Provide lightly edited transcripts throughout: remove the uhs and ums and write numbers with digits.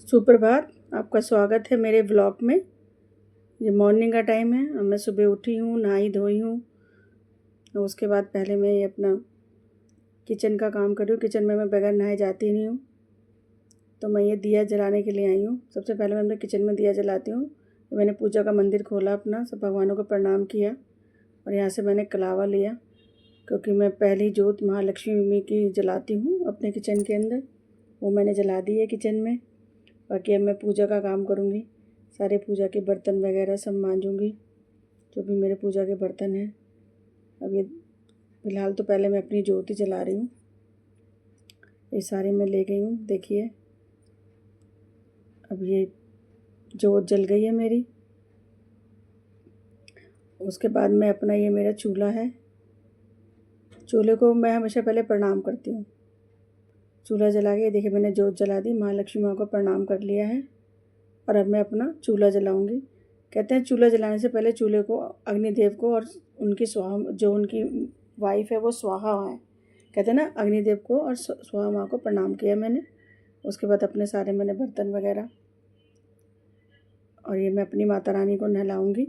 सुप्रभात। आपका स्वागत है मेरे ब्लॉग में। ये मॉर्निंग का टाइम है और मैं सुबह उठी हूँ, नहाई धोई हूँ। और उसके बाद पहले मैं ये अपना किचन का काम कर रही हूँ। किचन में मैं बगैर नहाए जाती नहीं हूँ, तो मैं ये दिया जलाने के लिए आई हूँ। सबसे पहले मैं अपने किचन में दिया जलाती हूँ। तो मैंने पूजा का मंदिर खोला अपना, सब भगवानों को प्रणाम किया और यहाँ से मैंने कलावा लिया, क्योंकि मैं पहली जोत महालक्ष्मी की जलाती हूँ अपने किचन के अंदर। वो मैंने जला दी है किचन में। बाकी अब मैं पूजा का काम करूँगी। सारे पूजा के बर्तन वगैरह सब मांजूँगी, जो भी मेरे पूजा के बर्तन हैं। अब ये फ़िलहाल तो पहले मैं अपनी ज्योति जला रही हूँ। ये सारी मैं ले गई हूँ, देखिए। अब ये जोत जल गई है मेरी। उसके बाद मैं अपना ये मेरा चूल्हा है, चूल्हे को मैं हमेशा पहले प्रणाम करती हूँ। चूल्हा जला के देखिए मैंने जोत जला दी, महालक्ष्मी माँ को प्रणाम कर लिया है। और अब मैं अपना चूल्हा जलाऊंगी। कहते हैं चूल्हा जलाने से पहले चूल्हे को अग्निदेव को और उनकी जो उनकी वाइफ है वो स्वाहा है, कहते हैं ना, अग्निदेव को और स्वाहा माँ को प्रणाम किया मैंने। उसके बाद अपने सारे मैंने बर्तन वगैरह, और ये मैं अपनी माता रानी को नहलाऊंगी,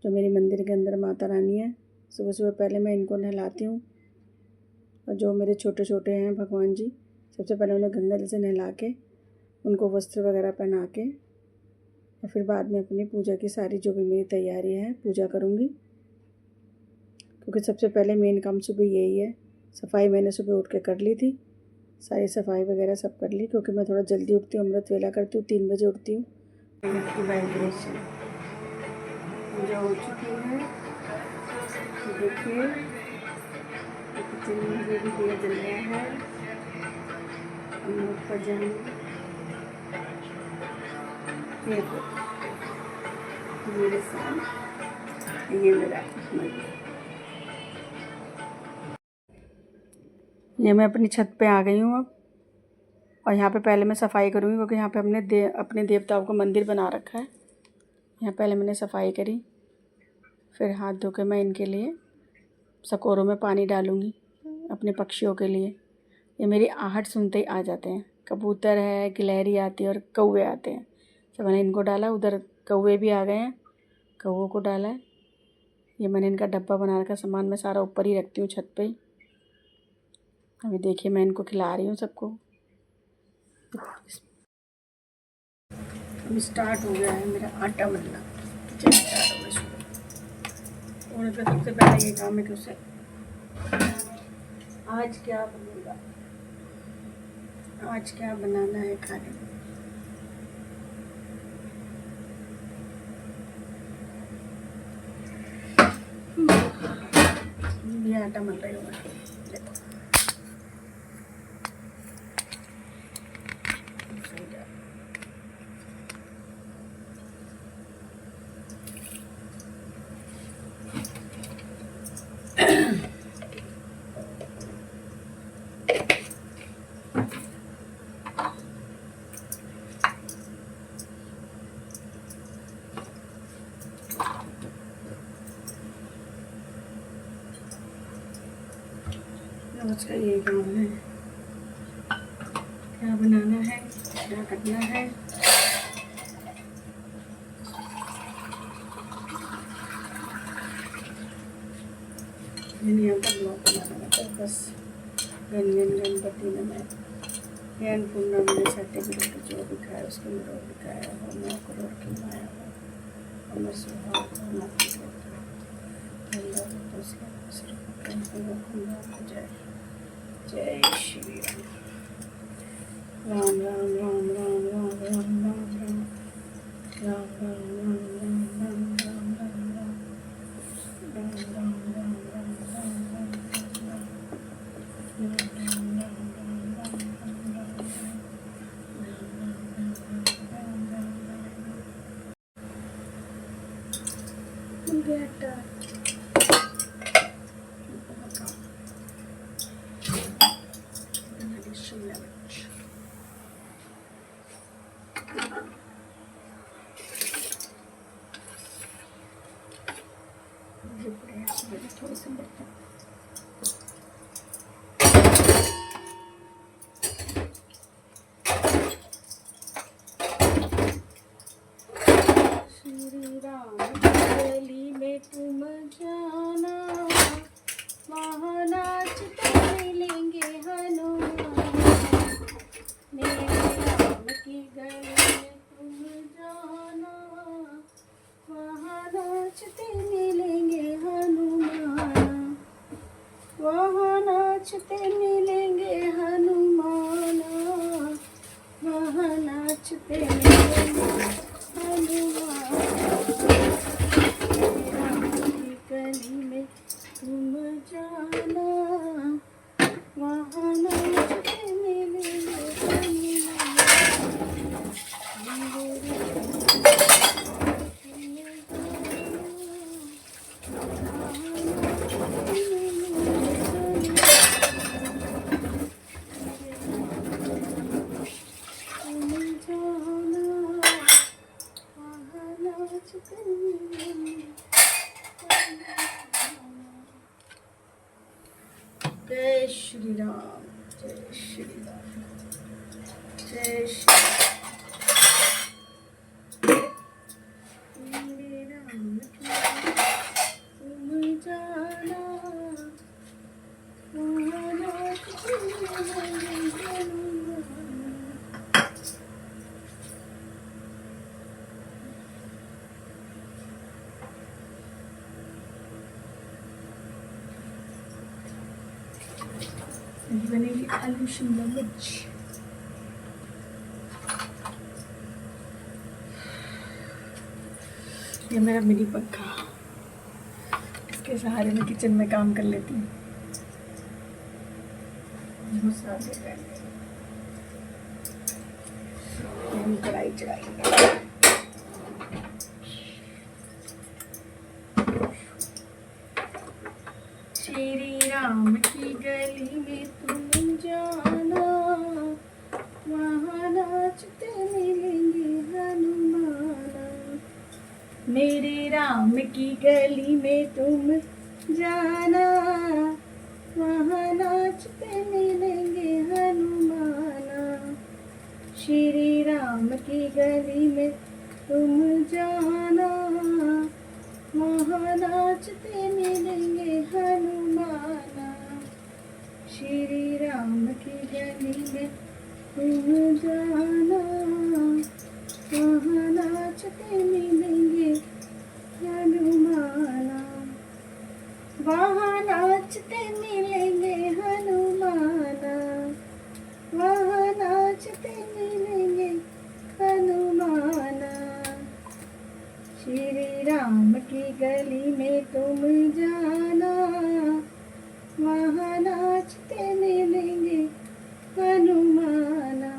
जो मेरी मंदिर के अंदर माता रानी है। सुबह सुबह पहले मैं इनको नहलाती हूँ। और जो मेरे छोटे छोटे हैं भगवान जी, सबसे पहले उन्हें गंगा जल से नहला के उनको वस्त्र वगैरह पहना के, और फिर बाद में अपनी पूजा की सारी जो भी मेरी तैयारी है पूजा करूँगी। क्योंकि सबसे पहले मेन काम सुबह यही है। सफाई मैंने सुबह उठ के कर ली थी, सारी सफाई वगैरह सब कर ली, क्योंकि मैं थोड़ा जल्दी उठती हूँ, अमृत वेला करती हूँ, 3 बजे उठती हूँ। पूजा हो चुकी है, देखिए किचन में भी दिया जल रहा है। हम ऊपर जाएंगे, मेरे साथ ये मेरा ये मैं अपनी छत पे आ गई हूँ अब। और यहाँ पे पहले मैं सफाई करूँगी, क्योंकि यहाँ पे हमने अपने देवताओं का मंदिर बना रखा है। यहाँ पहले मैंने सफाई करी, फिर हाथ धो के मैं इनके लिए सकोरों में पानी डालूँगी अपने पक्षियों के लिए। ये मेरी आहट सुनते ही आ जाते हैं। कबूतर है, गिलहरी आती है और कौवे आते हैं। तो मैंने इनको डाला, उधर कौवे भी आ गए हैं, कौवों को डाला है। ये मैंने इनका डब्बा बना रखा, सामान मैं सारा ऊपर ही रखती हूँ छत पे ही। अभी देखिए मैं इनको खिला रही हूँ सबको। अभी स्टार्ट हो गया है मेरा आटा मलना, किचन स्टार्ट हो गया सुबह। और तो सबसे पहले ये काम है कि उसे आज क्या बनेगा, आज क्या बनाना है खाने में। ये आटा मल रही हूँ, देखो। आज का ये काम है, क्या बनाना है, क्या करना है। यहाँ पर ब्लॉग बनाना है, बस गणपति ने मैं ज्ञान पूर्णा मैंने सर्टिफिकेट जो दिखाया उसके में रोड दिखाया हो, 9 करोड़ की माया हो, और मैं सुहाग जय जय श्री राम राम राम राम राम राम राम राम राम राम राम राम राम राम राम थोड़े से बर्तन नाचते मिलेंगे हनुमान, की गली में तुम जाना, वहाँ नाचते मिलेंगे जय श्री राम, जय श्री राम, जय श्री मेरे राम तुम जाना, वहाँ नाचते मिलेंगे हनुमान। बनेगी आलू शिमला मिर्च। ये मेरा मिनी पंखा, इसके सहारे में किचन में काम कर लेती हूँ। कढ़ाई चढ़ाई, श्री राम की गली में तुम जाना, वहाँ नाचते मिलेंगे हनुमाना। मेरे राम की गली में तुम जाना, वहाँ नाचते मिलेंगे हनुमाना। श्री राम की गली में तुम जाना, वहाँ नाचते मिलेंगे हनुमाना। श्री राम की गली में तुम जाना, वहाँ नाचते मिलेंगे हनुमाना। वहाँ नाचते मिलेंगे हनुमाना, वहाँ नाचते मिलेंगे हनुमाना। श्री राम की गली में तुम जाना, वहाँ नाचते मिलेंगे हनुमाना।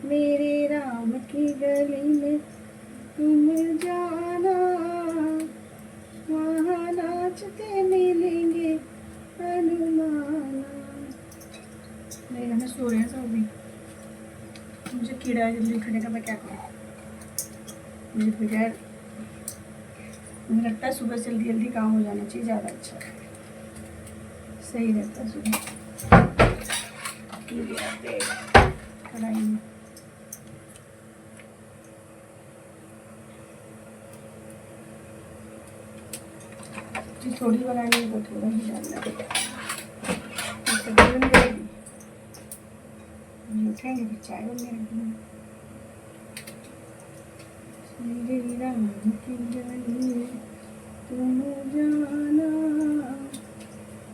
मेरे राम की गली में तुम जाना, वहाँ नाचते मिलेंगे हनुमाना। मेरे घर में सो रहे हैं सब भी, मुझे कीड़ा है जल्दी उठने का, मैं क्या करूँ? मुझे बगैर, मुझे लगता है सुबह से जल्दी जल्दी काम हो जाना चाहिए, ज़्यादा अच्छा सही रहता है। सुबह कढ़ाई में थोड़ी बनानी है तो थोड़ा ही डालना है। उठेंगे फिर चाय बनने लगेगी। श्री राम की गली में तुम जाना,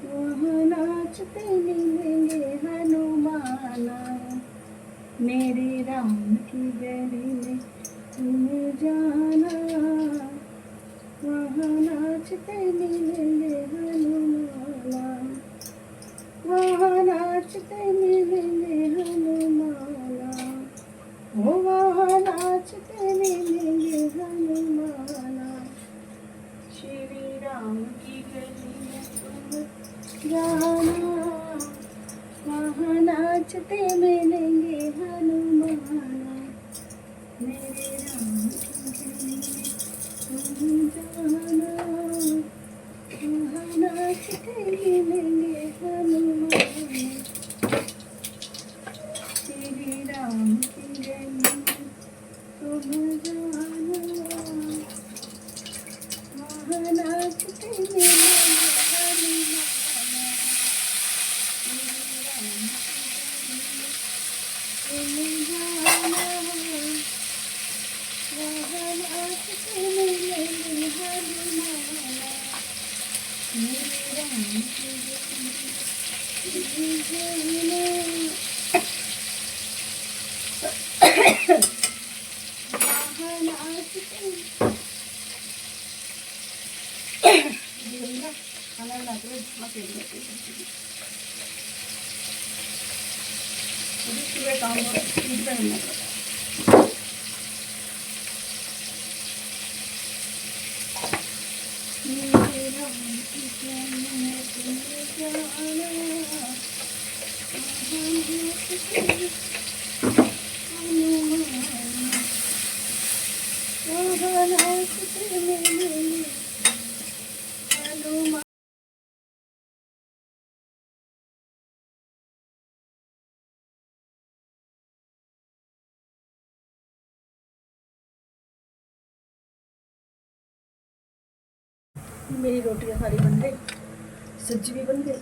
वहाँ नाचते मिलेंगे हनुमाना। मेरे राम की गली में तुम जाना, वहाँ नाचते मिलेंगे हनुमाना। वहाँ नाचते मिलेंगे हनुमाना, वहाँ नाचते मिलेंगे हनुमाना। श्री राम की गली में तुम जाना, वहाँ नाचते मिलेंगे हनुमाना। मेरे राम की गली में तुम जाना, वहाँ नाचते मिलेंगे हनुमाना। श्री राम की गली में तुम जाना, वहाँ नाचते मिलेंगे हनुमाना। श्री राम की गली में तुम जाना, वहाँ नाचते मिलेंगे हनुमाना। मेरे राम की गली में तुम जाना, खाना बनाते हुए सुबह काम करना मेरी रोटियां सारी बन गई, सब्जी भी बन गई।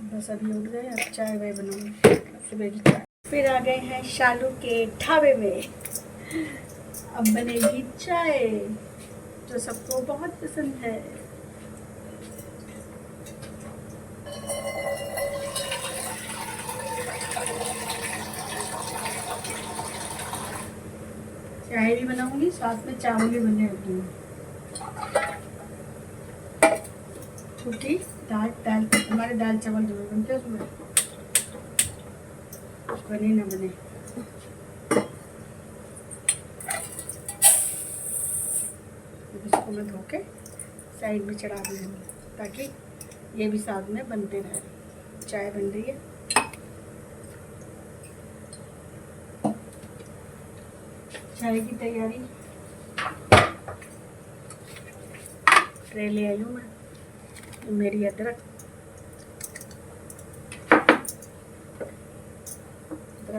बस अभी उठ गए, अब चाय वाय बनाऊंगी, सुबह की चाय। फिर आ गए हैं शालू के ढाबे में। अब बनेगी चाय जो सबको बहुत पसंद है। चाय भी बनाऊंगी, साथ में चावल भी बनने रखूंगी, क्योंकि दाल हमारे दाल चावल जरूर बनते हैं उसमें, कुछ बने ना बने। इसको मैं धो के साइड में चढ़ा दूँगी ताकि ये भी साथ में बनते रहे। चाय बन रही है, चाय की तैयारी। ट्रे ले आई हूँ मैं, मेरी अदरक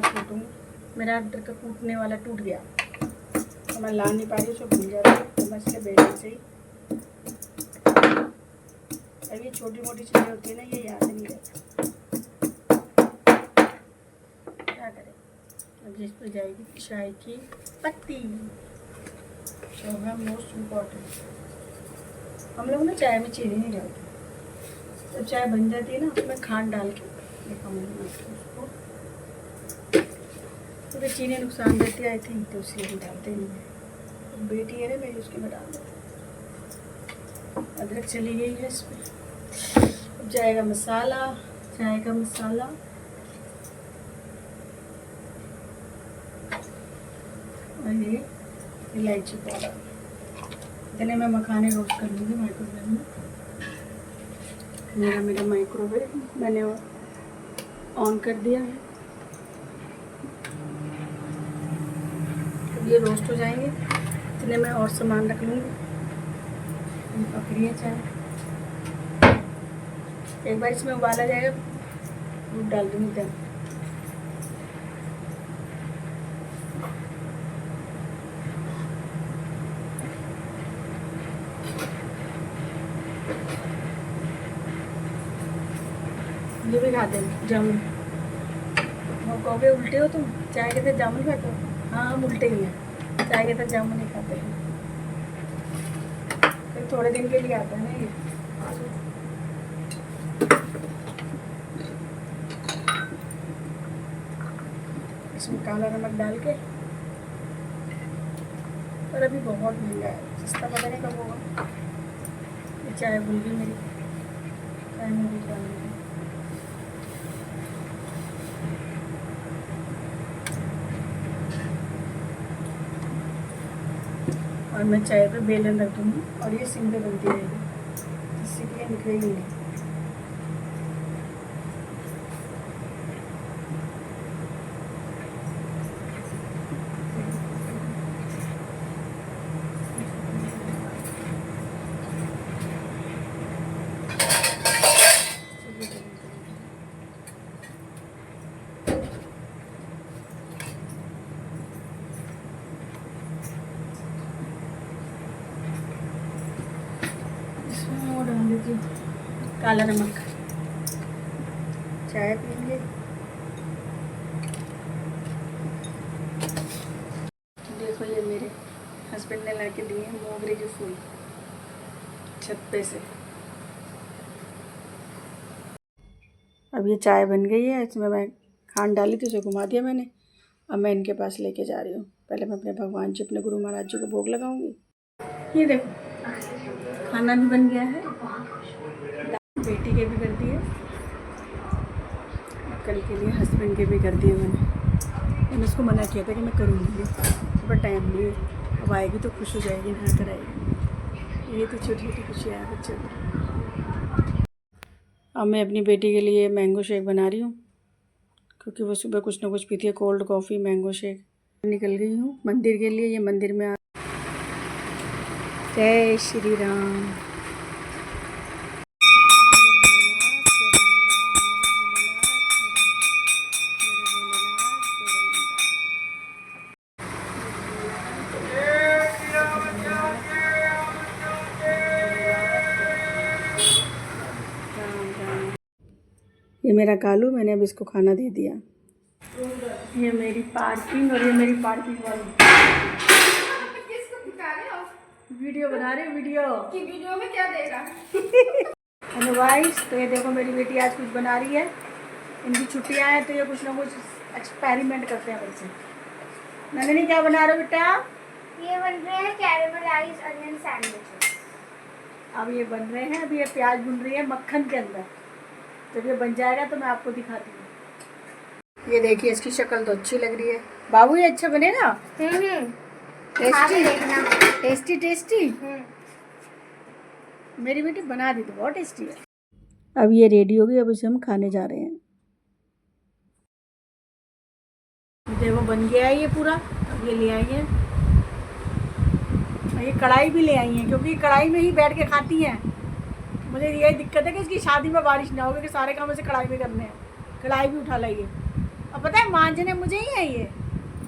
कूटूँगी। मेरा अदरक का कूटने वाला टूट गया तो मैं ला नहीं पा रही, उसको भूल जा रही हूँ, तो मैं इसके बेलन से ही। अब ये छोटी मोटी चीज़ें होती है ना, ये याद नहीं रहता, क्या करें। अब जिस पर जाएगी चाय की पत्ती, जो है मोस्ट इम्पॉर्टेंट। हम लोग ना चाय में चीनी नहीं डालते, जब चाय बन जाती है ना उसमें खांड डाल के उसको, तो चीनी नुकसान देती है आई थिंक, तो इसलिए हम डालते नहीं है। बेटी है ना मेरी, उसके में डाल देते। अदरक चली गई है इसमें। अब जाएगा मसाला, चाय का मसाला। और ये इलायची पाउडर। इतने मैं मखाने रोस्ट कर लूँगी माइक्रोवेव में। मेरा माइक्रोवेव मैंने ऑन कर दिया है। ये रोस्ट हो जाएंगे, इतने में और सामान रख लूँगी। पकड़ी है चाय, एक बार इसमें उबाला जाएगा, दूध डाल दूँगी तब। ये भी खाते हैं जामुन, वो कहोगे उल्टे हो तुम, चाय के साथ जामुन खाते हो? हाँ हम उल्टे ही हैं, चाय के साथ जामुन नहीं खाते हैं। फिर थोड़े दिन के लिए आता है ना ये। इसमें काला नमक डाल के, पर अभी बहुत महंगा है, सस्ता पता नहीं कब होगा। ये चाय भूल गई मेरी, चाय में भी डालूंगी। और मैं चाय पे बेलन रख दूँगी और ये सिम पे बनती रहेगी, जिससे कि ये निकलेगी नहीं। काला नमक, चाय पीएंगे। देखो ये मेरे हस्बैंड ने लाके दिए हैं मोगरे के फूल छत पे से। अब ये चाय बन गई है, इसमें मैं खांड डाली थी, उसे घुमा दिया मैंने। अब मैं इनके पास लेके जा रही हूँ। पहले मैं अपने भगवान जी, अपने गुरु महाराज जी को भोग लगाऊंगी। ये देखो खाना भी बन गया है, बेटी के भी कर दिए, कल के लिए हस्बैंड के भी कर दिए मैंने उसको मना किया था कि मैं करूँगी, पर टाइम नहीं है। अब आएगी तो खुश हो जाएगी, नहा कर आएगी। ये तो छोटी छोटी खुशियाँ हैं बच्चों की। अब मैं अपनी बेटी के लिए मैंगो शेक बना रही हूँ, क्योंकि वो सुबह कुछ ना कुछ पीती है, कोल्ड कॉफ़ी मैंगो शेक। निकल गई हूँ मंदिर के लिए। ये मंदिर में जय श्री राम। ये मेरा कालू, मैंने अब इसको खाना दे दिया। ये मेरी पार्किंग और ये मेरी पार्किंग वाली। किसको दिखा रहे हो? वीडियो बना रहे हो? वीडियो में क्या देगा? हेलो गाइस, तो ये देखो मेरी बेटी आज कुछ बना रही है। इनकी छुट्टियां हैं तो ये कुछ ना कुछ एक्सपेरिमेंट करते हैं बच्चे। नंदिनी क्या बना रहे हो बेटा? ये बन रहे हैं कैरेमलाइज्ड अनियन सैंडविचेस। अब ये बन रहे हैं, अभी ये प्याज भून रही है मक्खन के अंदर। जब ये बन जाएगा तो मैं आपको दिखाती हूँ। ये देखिए, इसकी शक्ल तो अच्छी लग रही है। बाबू ये अच्छा बनेगा? Tasty tasty tasty. मेरी बेटी बना दी तो बहुत टेस्टी है। अब ये रेडी हो गई, अब इसे हम खाने जा रहे हैं। देखो बन गया है ये पूरा। अब ये ले आई है, ये कढ़ाई भी ले आई है, क्योंकि कढ़ाई में ही बैठ के खाती हैं। मुझे ये दिक्कत है कि इसकी शादी में बारिश ना हो, क्योंकि सारे काम ऐसे कढ़ाई में करने हैं। कढ़ाई भी उठा लाई है। अब पता है मांझने मुझे ही है, ये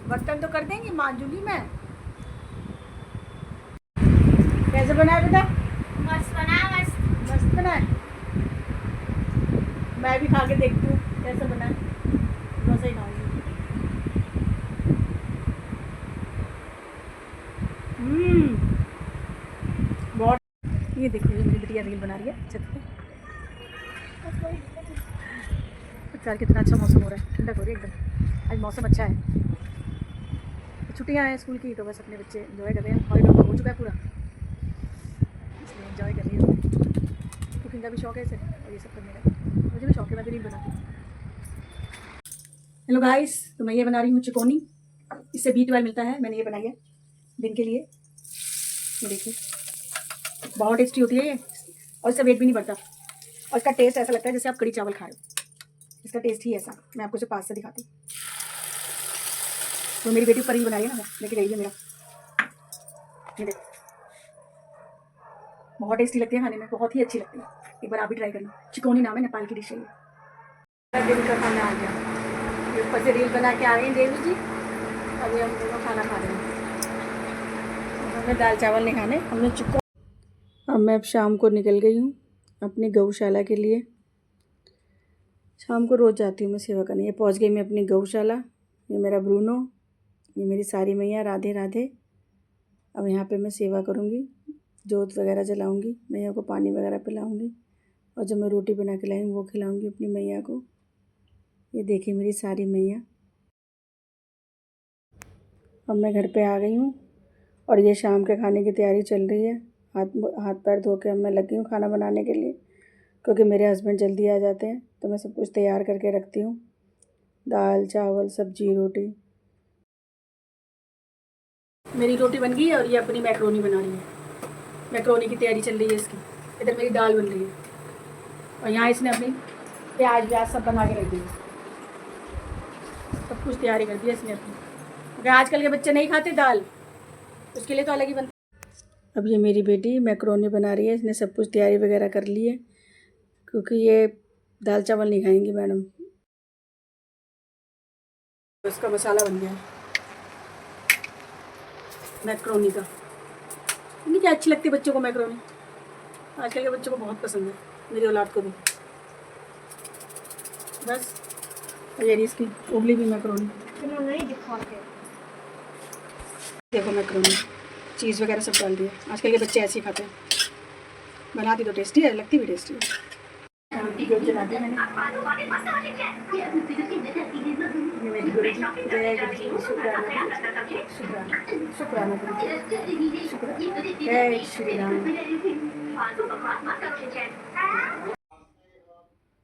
बर्तन तो कर देंगी, मांझूंगी मैं। कैसे बना है बेटा? मस्त बना, मस्त मस्त बना है। मैं भी खा के देखती हूँ कैसे बना है, वैसे ही खाऊंगी। बहुत। ये देखो, ये मेरी बिटिया रील बना रही है छत पे। यार कितना अच्छा मौसम हो रहा है, ठंडक हो रही है एकदम। आज मौसम अच्छा है, छुट्टियां हैं स्कूल की, तो बस अपने बच्चे एंजॉय कर रहे हैं। हॉलीडे हो चुका है पूरा, इसलिए एंजॉय कर रही हूँ। कुकिंग का भी शौक है इसे, और ये सब करने का मुझे भी शौक है, मैं भी रील बनाती हूँ। हेलो गाइस, तो मैं ये बना रही हूँ चिकौनी। इससे B12 मिलता है, मैंने ये बनाई है दिन के लिए। ये देखिए बहुत टेस्टी होती है ये, और इससे वेट भी नहीं बढ़ता, और इसका टेस्ट ऐसा लगता है जैसे आप कड़ी चावल खा रहे हो। इसका टेस्ट ही ऐसा। मैं आपको इसे पास से दिखाती हूँ। तो मेरी बेटी ऊपर ही बना रही है ना, लेके गई है मेरा। ये देखो बहुत टेस्टी लगती है खाने में, बहुत ही अच्छी लगती है। एक बार आप भी ट्राई करना। चिकौनी नाम है, नेपाल की डिश है ये। दिन का खाना आ गया, ये ऊपर से रील बना के आ रही हैं देवी जी। अभी हम दोनों खाना खा रहे हैं। हमें दाल चावल नहीं खाने, हमने चिकौनी। अब मैं शाम को निकल गई हूँ अपनी गौशाला के लिए। शाम को रोज़ जाती हूँ मैं सेवा करने। ये पहुँच गई मैं अपनी गौशाला। ये मेरा ब्रूनो, ये मेरी सारी मैया, राधे राधे। अब यहाँ पे मैं सेवा करूँगी, जोत वगैरह जलाऊँगी, मैया को पानी वगैरह पिलाऊँगी, और जो मैं रोटी बना के लाई हूँ वो खिलाऊँगी अपनी मैया को। ये देखिए मेरी सारी मैया। अब मैं घर पे आ गई हूँ, और ये शाम के खाने की तैयारी चल रही है। हाथ पैर धो के अब मैं लगी हूँ खाना बनाने के लिए, क्योंकि मेरे हस्बैंड जल्दी आ जाते हैं, तो मैं सब कुछ तैयार करके रखती हूँ। दाल चावल सब्जी रोटी। मेरी रोटी बन गई है, और ये अपनी मैक्रोनी बना रही है। मैक्रोनी की तैयारी चल रही है इसकी। इधर मेरी दाल बन रही है, और यहाँ इसने अपनी प्याज व्याज सब बना के रख दी। सब कुछ तैयारी कर दिया इसने अपनी, क्योंकि आजकल के बच्चे नहीं खाते दाल, उसके लिए तो अलग ही बनती। अब ये मेरी बेटी मैक्रोनी बना रही है, इसने सब कुछ तैयारी वगैरह कर ली है, क्योंकि ये दाल चावल नहीं खाएंगी मैडम। इसका मसाला बन गया मैक्रोनी का। नहीं क्या अच्छी लगती है बच्चों को मैक्रोनी, आजकल के बच्चों को बहुत पसंद है, मेरी औलाद को भी। बस ये इसकी उबली भी मैक्रोनी। देखो मैक्रोनी चीज़ वगैरह सब डाल दिया। आजकल के बच्चे ऐसे ही खाते हैं, बनाती तो टेस्टी है, लगती भी टेस्टी है। जोत जला दी मैंने। ये मेरी गुरु जी, जय गुरु जी, शुक्राना शुक्राना शुक्राना गुरु जी, शुक्राना, जय श्री राम।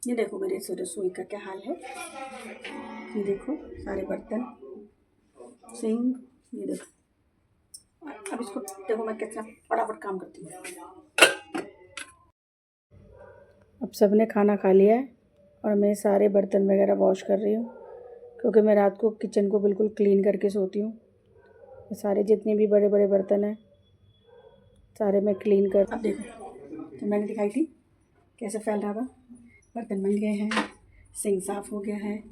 ये देखो मेरे रसोई का क्या हाल है, ये देखो सारे बर्तन सिंक, ये देखो। अब इसको देखो मैं कितना फटाफट काम करती हूँ। अब सबने खाना खा लिया है और मैं सारे बर्तन वगैरह वॉश कर रही हूँ, क्योंकि मैं रात को किचन को बिल्कुल क्लीन करके सोती हूँ। ये सारे जितने भी बड़े बड़े बर्तन हैं सारे मैं क्लीन कर। अब देखो तो मैंने दिखाई थी कैसे फैल रहा था, बर्तन बन गए हैं, सिंक साफ़ हो गया है।